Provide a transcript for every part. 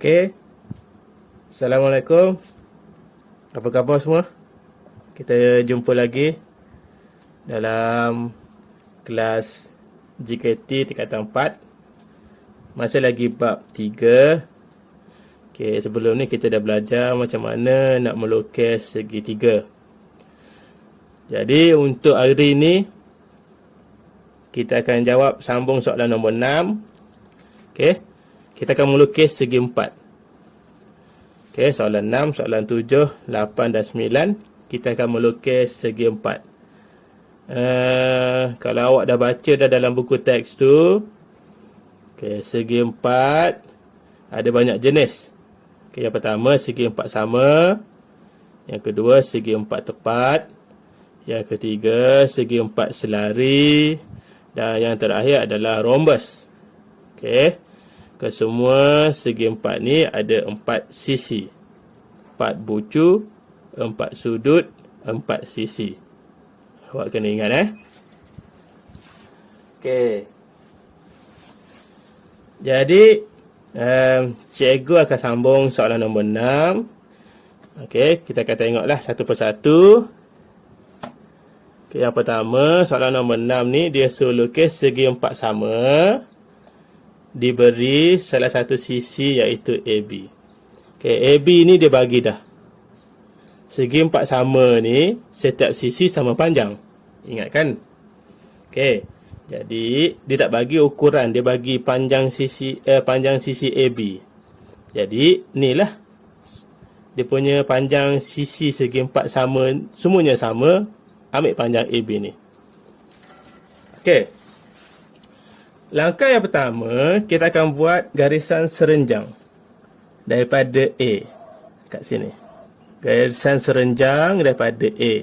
Okey. Assalamualaikum. Apa khabar semua? Kita jumpa lagi dalam kelas JKT tingkatan 4. Masih lagi bab 3. Okey, sebelum ni kita dah belajar macam mana nak melukis segitiga. Jadi untuk hari ni kita akan jawab sambung soalan nombor 6. Okey. Kita akan melukis segi 4. Okey, soalan 6, soalan 7, 8 dan 9 kita akan melukis segi 4. Kalau awak dah baca dah dalam buku teks tu, okey, segi 4 ada banyak jenis. Okey, yang pertama segi 4 sama, yang kedua segi 4 tepat, yang ketiga segi 4 selari, dan yang terakhir adalah rhombus. Okey. Kesemua segi 4 ni ada 4 sisi. 4 bucu, 4 sudut, 4 sisi. Awak kena ingat Okey. Jadi cikgu akan sambung soalan nombor 6. Okey, kita akan tengoklah satu persatu. Okey, yang pertama soalan nombor 6 ni dia suruh lukis segi 4 sama, diberi salah satu sisi iaitu AB. Okay, AB ni dia bagi dah. Segi 4 sama ni, setiap sisi sama panjang. Ingat kan? Okay, jadi dia tak bagi ukuran, dia bagi panjang sisi AB. Jadi inilah dia punya panjang sisi segi 4 sama, semuanya sama. Ambil panjang AB ni. Okay. Langkah yang pertama, kita akan buat garisan serenjang daripada A kat sini. Garisan serenjang daripada A.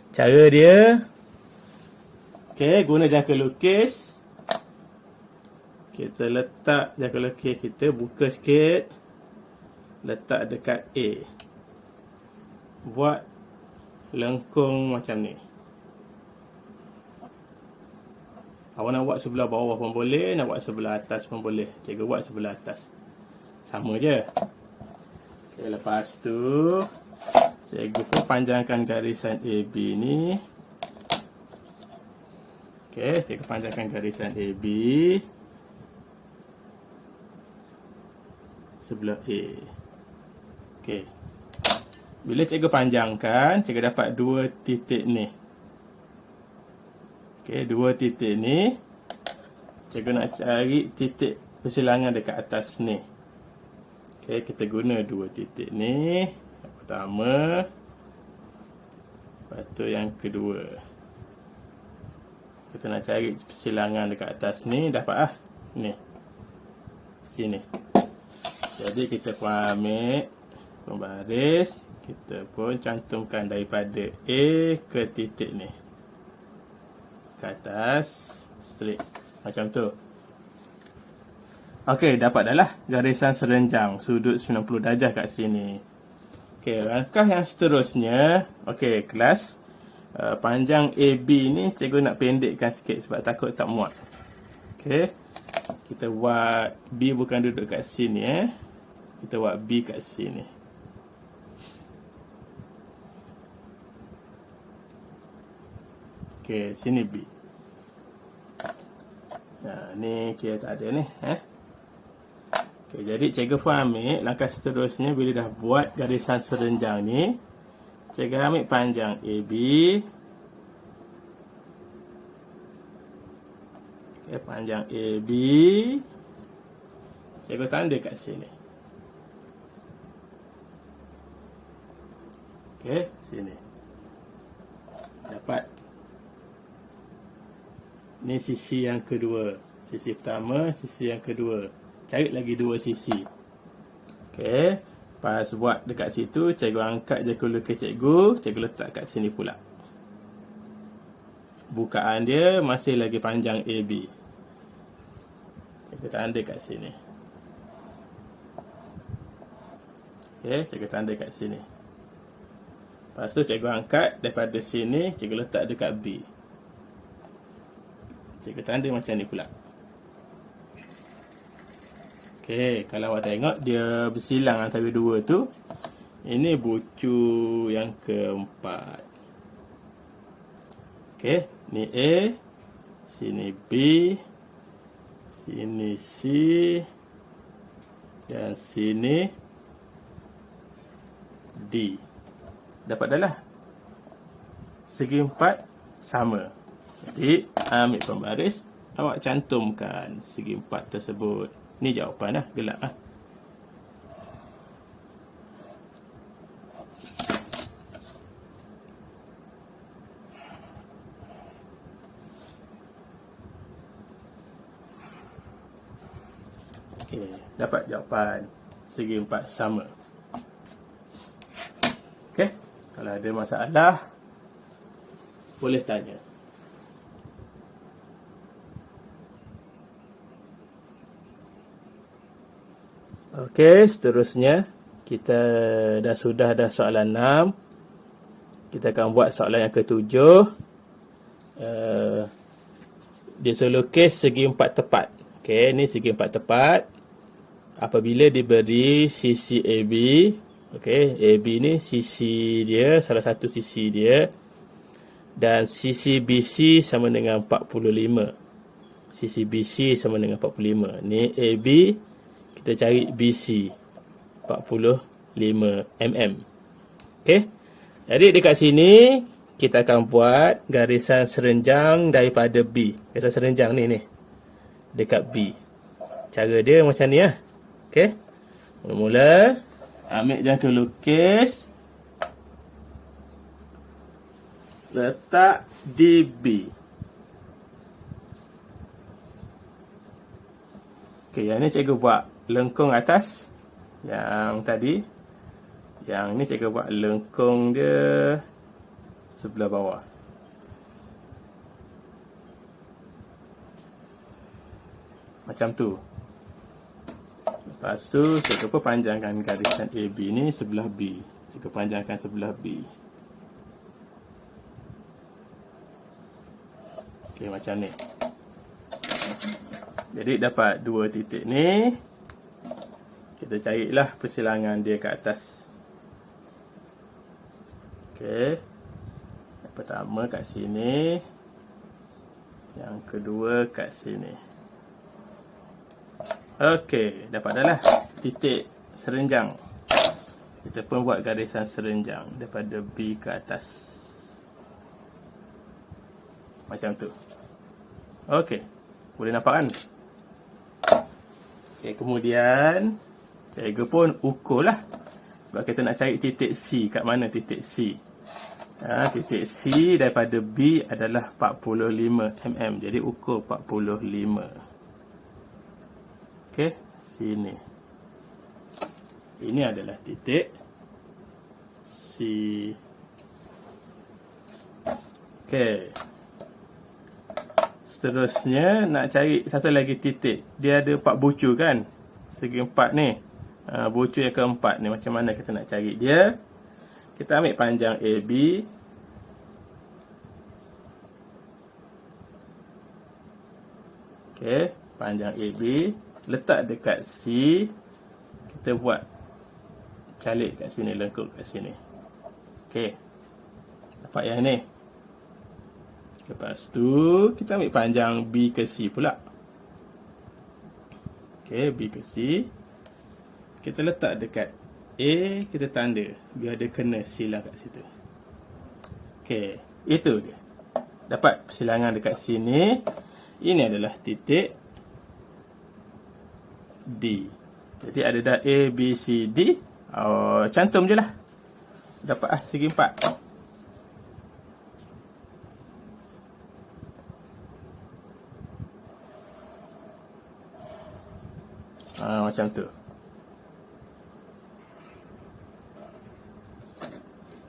Cara dia, okey, guna jangka lukis. Kita letak jangka lukis kita, buka sikit, letak dekat A. Buat lengkung macam ni. Awak nak buat sebelah bawah pun boleh, nak buat sebelah atas pun boleh. Cikgu buat sebelah atas. Sama je. Okay, lepas tu, cikgu pun panjangkan garisan AB ni. Okay, cikgu panjangkan garisan AB. Sebelah A. Okay. Bila cikgu panjangkan, cikgu dapat 2 titik ni. Okey, 2 titik ni. Cikgu nak cari titik persilangan dekat atas ni. Okey, kita guna 2 titik ni. Yang pertama. Lepas tu yang kedua. Kita nak cari persilangan dekat atas ni. Dapat lah. Ni. Sini. Jadi kita pun ambil pembaris. Kita pun cantumkan daripada A ke titik ni. Ke atas, straight macam tu. Okey, dapat dah lah garisan serenjang sudut 90 darjah kat sini. Okey, langkah yang seterusnya, okey, kelas panjang AB ni cikgu nak pendekkan sikit sebab takut tak muat. Okey, kita buat B bukan duduk kat sini kita buat B kat sini. Okey, sini B. Nah, ni kira tak ada ni. Okey, jadi cikgu pun ambil langkah seterusnya bila dah buat garisan serenjang ni. Cikgu ambil panjang AB. Okey, panjang AB. Cikgu tanda kat sini. Okey, sini. Dapat. Ni sisi yang kedua. Sisi pertama, sisi yang kedua. Cari lagi 2 sisi. Okey. Pas buat dekat situ, cikgu angkat jangka lukis cikgu. Cikgu letak kat sini pula. Bukaan dia masih lagi panjang AB. Cikgu tanda kat sini. Okey, cikgu tanda kat sini. Lepas tu cikgu angkat daripada sini, cikgu letak dekat B. Cikgu tanda macam ni pula. Okey, kalau awak tengok dia bersilang antara dua tu. Ini bucu yang keempat. Okey, ni A, sini B, sini C, dan sini D. Dapat dah lah. Segi empat sama. Jadi, ambil pembaris, awak cantumkan segi empat tersebut. Ni jawapan lah, gelap lah. Okey, dapat jawapan segi empat sama. Okey, kalau ada masalah, boleh tanya. Okey, seterusnya kita sudah soalan 6. Kita akan buat soalan yang ke-7. Dia suruh lukis segi empat tepat. Okey, ni segi empat tepat. Apabila diberi sisi AB, okey, AB ni sisi dia, salah satu sisi dia, dan sisi BC sama dengan 45. Sisi BC sama dengan 45. Ni AB, kita cari BC 45 mm. Okey. Jadi dekat sini kita akan buat garisan serenjang daripada B. Garisan serenjang ni dekat B. Cara dia macam ni lah. Okey. Mula-mula ambil jangka lukis, letak di B. Okey, yang ni cikgu buat lengkung atas. Yang tadi, yang ni cikgu buat lengkung dia sebelah bawah. Macam tu. Lepas tu, cikgu pun panjangkan garisan AB ni sebelah B. Cikgu panjangkan sebelah B. Okey, macam ni. Jadi dapat dua titik ni. Kita carilah persilangan dia ke atas. Okey. Yang pertama kat sini. Yang kedua kat sini. Okey, dapat dah lah titik serenjang. Kita pun buat garisan serenjang daripada B ke atas. Macam tu. Okey. Boleh nampak kan? Okey, kemudian cikgu pun ukur lah. Sebab kita nak cari titik C. Kat mana titik C? Titik C daripada B adalah 45 mm. Jadi ukur 45. Okey, sini. Ini adalah titik C. Okey. Seterusnya nak cari satu lagi titik. Dia ada 4 bucu kan? Segi 4 ni. Bucu yang keempat ni, macam mana kita nak cari dia? Kita ambil panjang AB. Okey, panjang AB. Letak dekat C. Kita buat calik kat sini, lengkung kat sini. Okey. Dapat yang ni. Lepas tu, kita ambil panjang B ke C pula. Okey, B ke C. Kita letak dekat A, kita tanda. Biar dia kena silang kat situ. Okey, itu dia. Dapat persilangan dekat sini. Ini adalah titik D. Jadi ada dah A, B, C, D. Cantum je lah. Dapat segi 4. Macam tu.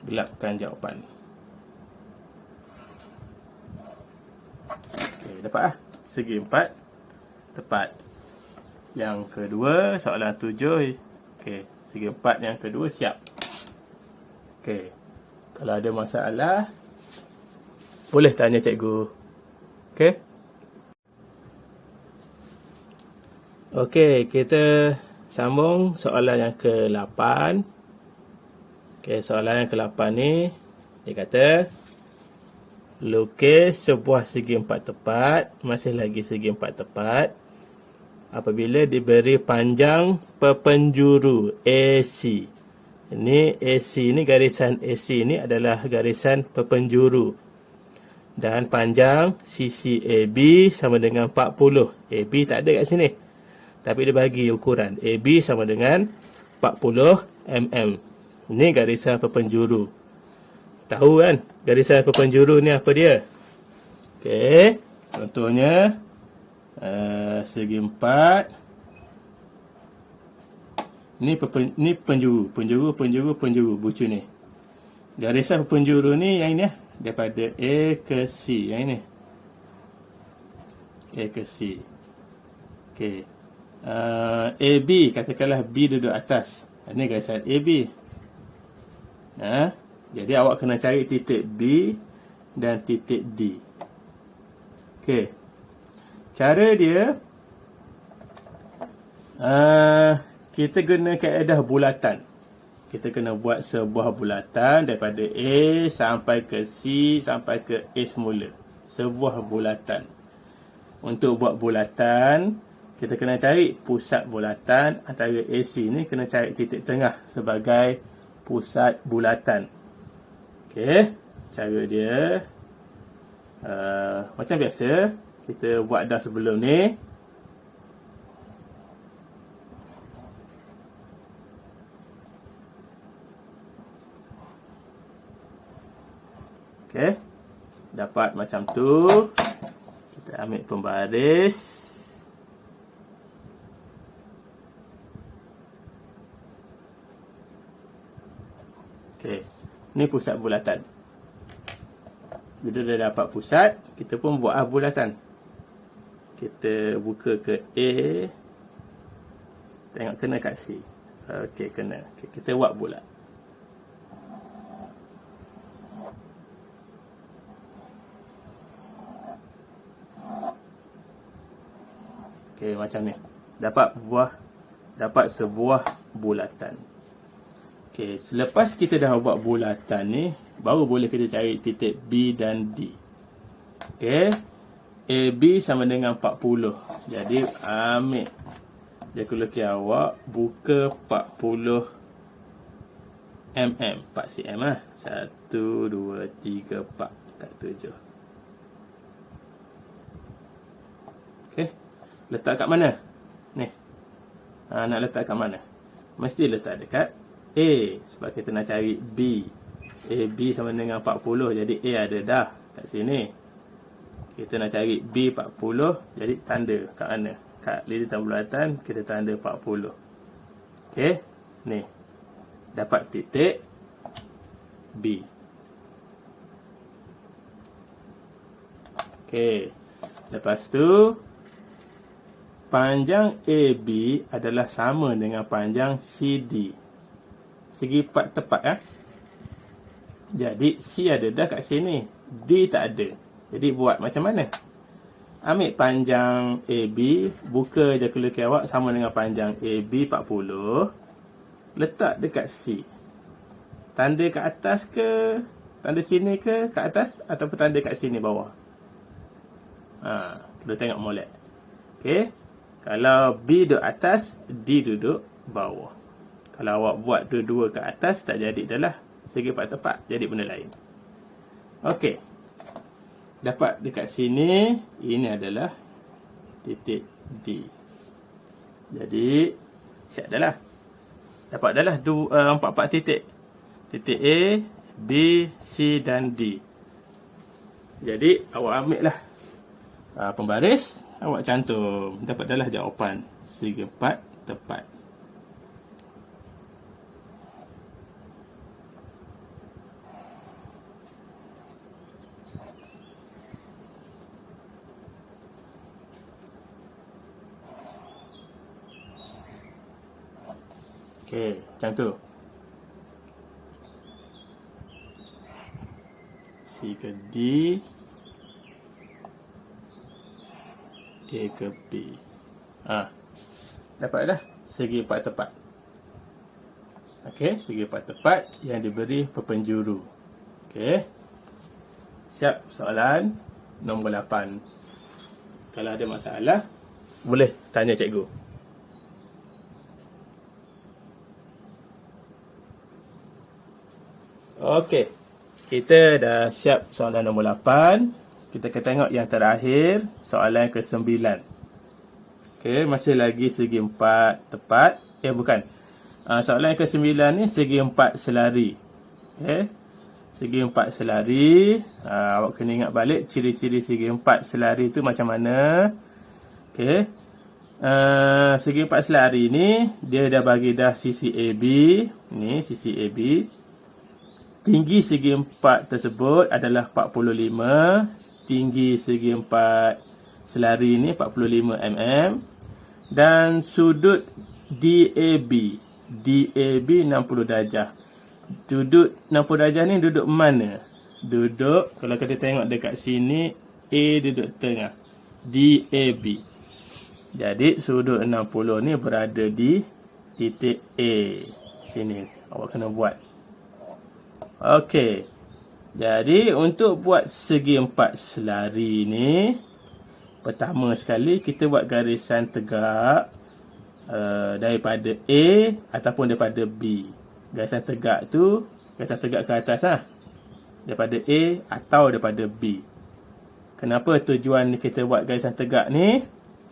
Gelapkan jawapan. Okey, dapat lah. Segi 4. Tepat. Yang kedua, soalan 7. Okey, segi 4 yang kedua siap. Okey. Kalau ada masalah, boleh tanya cikgu. Okey. Okey, kita sambung soalan yang ke-8. Okey, soalan yang ke-8 ni, dia kata, lukis sebuah segi empat tepat, masih lagi segi empat tepat, apabila diberi panjang perpenjuru AC. Ini AC ni, garisan AC ni adalah garisan perpenjuru. Dan panjang sisi AB sama dengan 40. AB tak ada kat sini, tapi dia bagi ukuran. AB sama dengan 40 mm. Ini garisan perpenjuru. Tahu kan garisan perpenjuru ni apa dia? Okey, contohnya segi empat. Ni penjuru bucu ni. Garisan penjuru ni yang ini daripada A ke C, yang ini. A ke C. Okey. AB, katakanlah B duduk atas. Ini garisan AB. Jadi awak kena cari titik B dan titik D. Okey. Cara dia, kita guna kaedah bulatan. Kita kena buat sebuah bulatan daripada A sampai ke C sampai ke A semula. Sebuah bulatan. Untuk buat bulatan, kita kena cari pusat bulatan antara AC ni, kena cari titik tengah sebagai pusat bulatan. Okey, cara dia macam biasa kita buat dah sebelum ni. Okey, dapat macam tu. Kita ambil pembaris. Okey, ni pusat bulatan. Bila dah dapat pusat, kita pun buat bulatan. Kita buka ke A. Tengok kena kat C. Okey, kena. Okay, kita buat bulat. Okey, macam ni. Dapat sebuah bulatan. Okey, selepas kita dah buat bulatan ni, baru boleh kita cari titik B dan D. Okey, AB sama dengan 40. Jadi ambil kalkulator awak, buka 40 mm, 4 cm lah. 1, 2, 3, 4 kat 7. Okey, letak kat mana? Ni. Nak letak kat mana? Mesti letak dekat A, sebab kita nak cari B. AB sama dengan 40, jadi A ada dah kat sini. Kita nak cari B 40, jadi tanda kat mana? Kat liritan bulatan, kita tanda 40. Okey, ni. Dapat titik B. Okey, lepas tu panjang AB adalah sama dengan panjang CD. Segi empat tepat kan? Jadi C ada dah kat sini, D tak ada. Jadi buat macam mana? Ambil panjang AB, buka je kalkulator awak sama dengan panjang AB 40. Letak dekat C. Tanda kat atas ke? Tanda sini ke kat atas? Ataupun tanda kat sini bawah? Kita tengok molek. Okey. Kalau B duduk atas, D duduk bawah. Kalau awak buat dua-dua ke atas, tak jadi dah lah. Segi empat tepat, jadi benda lain. Okey. Dapat dekat sini, ini adalah titik D. Jadi, siap dah lah. Dapat dah lah 4 titik. Titik A, B, C dan D. Jadi, awak ambil lah pembaris, awak cantum. Dapat dah lah jawapan segi empat tepat. Okey, macam tu. C ke D, A ke B. Dapat dah segi empat tepat. Okey, segi empat tepat yang diberi perpenjuru. Okey. Siap soalan nombor 8. Kalau ada masalah, boleh tanya cikgu. Okey. Kita dah siap soalan nombor 8. Kita akan tengok yang terakhir, soalan ke-9. Okey, masih lagi segi empat tepat. Bukan. Soalan ke-9 ni segi empat selari. Okey. Segi empat selari. Awak kena ingat balik ciri-ciri segi empat selari tu macam mana. Okey. Segi empat selari ni dia dah bagi dah sisi AB. Ni sisi AB. Tinggi segi empat tersebut adalah 45. Tinggi segi empat selari ni 45 mm. Dan sudut DAB 60 darjah. Duduk 60 darjah ni duduk mana? Duduk, kalau kita tengok dekat sini, A duduk tengah. DAB. Jadi sudut 60 ni berada di titik A. Sini. Awak kena buat. Okey. Jadi untuk buat segi empat selari ni, pertama sekali kita buat garisan tegak daripada A ataupun daripada B. Garisan tegak tu, garisan tegak ke atas lah. Daripada A atau daripada B. Kenapa tujuan kita buat garisan tegak ni?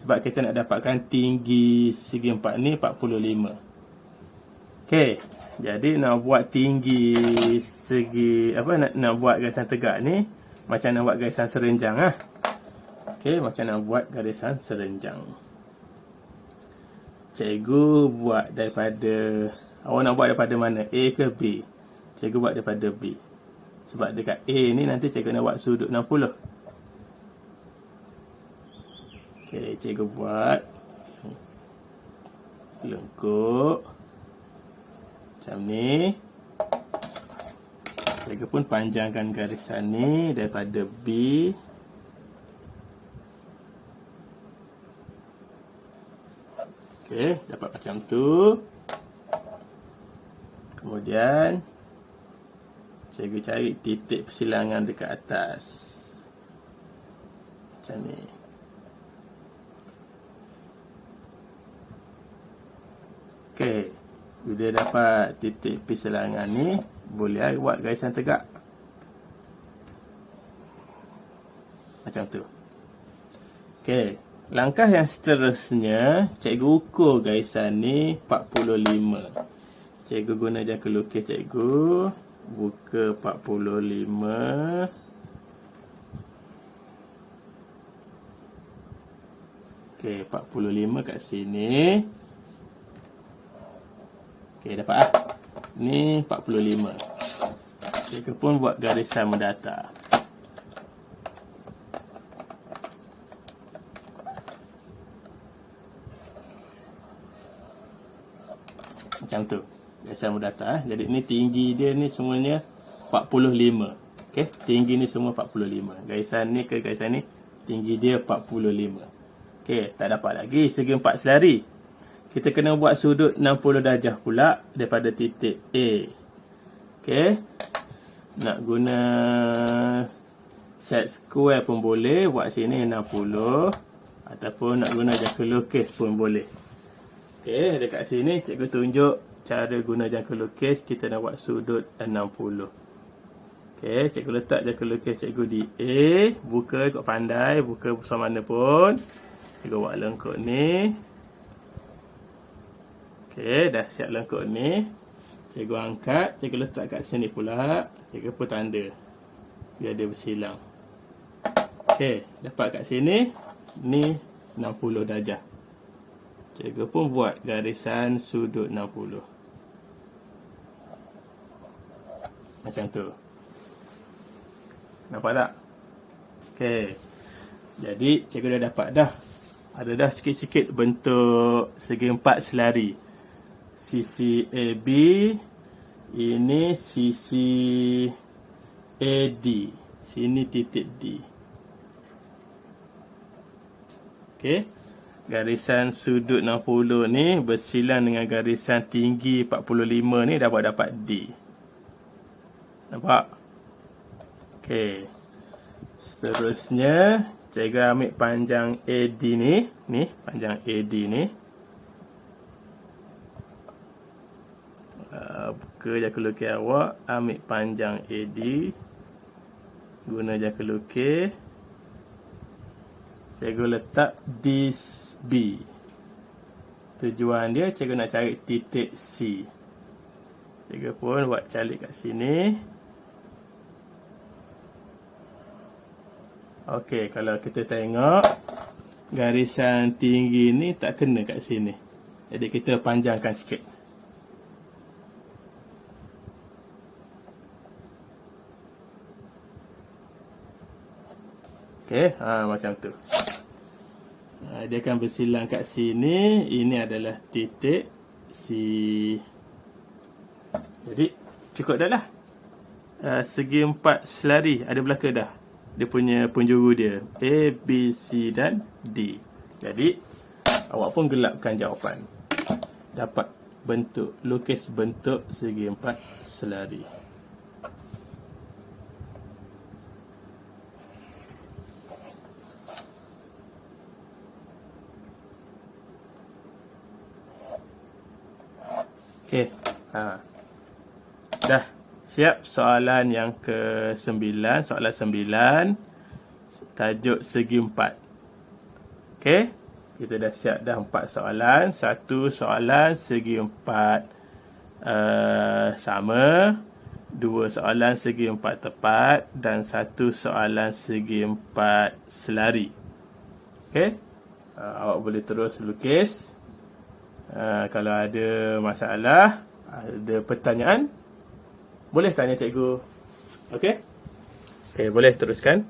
Sebab kita nak dapatkan tinggi segi empat ni 45. Okey. Jadi nak buat tinggi segi nak buat garisan tegak ni macam nak buat garisan serenjang lah. Okey, macam nak buat garisan serenjang. Cikgu buat daripada, awak nak buat daripada mana? A ke B? Cikgu buat daripada B. Sebab dekat A ni nanti cikgu nak buat sudut 60. Okey, cikgu buat lengkuk macam ni. Cikgu pun panjangkan garisan ni daripada B. Okey, dapat macam tu. Kemudian cikgu cari titik persilangan dekat atas. Macam ni. Okey. Bila dapat titik persilangan ni, boleh buat garisan tegak. Macam tu. Okey. Langkah yang seterusnya, cikgu ukur garisan ni 45. Cikgu guna jangka lukis cikgu. Buka 45. Okey, 45 kat sini. Okey, dapat lah. Ni 45. Cikgu pun buat garisan mendatar. Macam tu. Garisan mendatar. Jadi ni tinggi dia ni semuanya 45. Okey, tinggi ni semua 45. Garisan ni ke garisan ni, tinggi dia 45. Okey, tak dapat lagi segi empat selari. Kita kena buat sudut 60 darjah pula daripada titik A. Okey. Nak guna set square pun boleh. Buat sini 60. Ataupun nak guna jangka lukis pun boleh. Okey. Dekat sini cikgu tunjuk cara guna jangka lukis. Kita nak buat sudut 60. Okey. Cikgu letak jangka lukis cikgu di A. Buka ikut pandai. Buka bersama mana pun. Cikgu buat lengkuk ni. Okey, dah siap lengkuk ni. Cikgu angkat, cikgu letak kat sini pula. Cikgu pun tanda. Biar dia bersilang. Okey, dapat kat sini. Ni 60 darjah. Cikgu pun buat garisan sudut 60. Macam tu. Nampak tak? Okey. Jadi, cikgu dah dapat dah. Ada dah sikit-sikit bentuk segi empat selari. Sisi AB, ini sisi AD, sini titik D. Okey. Garisan sudut 60 ni bersilang dengan garisan tinggi 45 ni dapat D. Nampak? Okey. Seterusnya, cikgu ambil panjang AD ni. Ni, panjang AD ni. Buka jangka lukis awak. Ambil panjang AD. Guna jangka lukis. Cikgu letak dis B. Tujuan dia, cikgu nak cari titik C. Cikgu pun buat calik kat sini. Okey, kalau kita tengok, garisan tinggi ni tak kena kat sini. Jadi kita panjangkan sikit. Okey, macam tu. Dia akan bersilang kat sini. Ini adalah titik C. Jadi, cukup dah lah. Segi empat selari ada belaka dah. Dia punya penjuru dia. A, B, C dan D. Jadi, awak pun gelapkan jawapan. Dapat bentuk, lukis bentuk segi empat selari. Okey. Dah siap soalan yang ke-9, soalan 9, tajuk segi empat. Okey, kita dah siap dah 4 soalan. Satu soalan segi empat sama, 2 soalan segi empat tepat dan 1 soalan segi empat selari. Okey, awak boleh terus lukis. Kalau ada masalah, ada pertanyaan, boleh tanya cikgu. Okey? Okey, boleh teruskan.